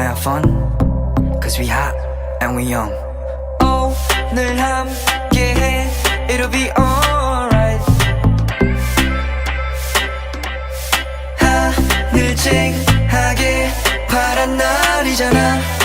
have fun cause we hot and we young. 오늘 함께해 It'll be alright. 하늘 쨍하게 파란 날이잖아.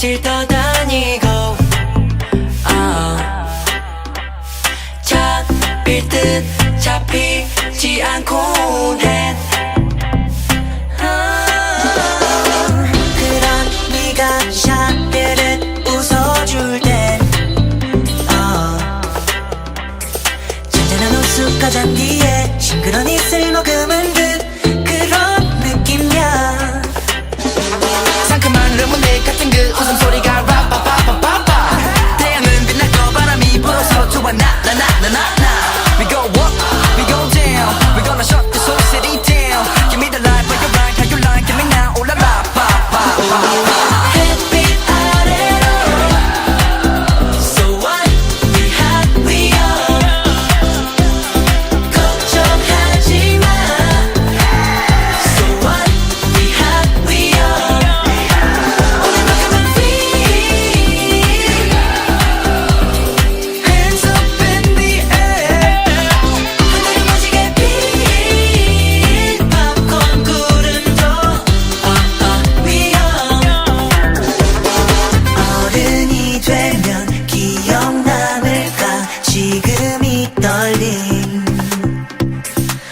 실 떠다니고 잡힐 듯 잡히지 않곤 해. 그런 네가 샤베르 웃어줄 땐 잔잔한 호숫가 잔디에 싱그런 이슬 머금은 듯 그런 느낌이야. 상큼한 레모네이드 같은 그 웃음소리가 라빠빠빠빠빠. 태양은 빛나고 바람이 불어서 좋아 나나나나나나. We go up, we go down, we gonna shut this whole city down. Give me the light, break your right, how you like, give me now, oh la la, pa pa pa. 햇빛 아래로 So what, we hot, we young. 걱정하지 마 So what, we hot, we young.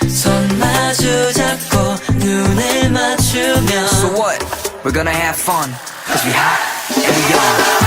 손 마주 잡고 눈을 맞추면 So what? We're gonna have fun cause we hot and we young.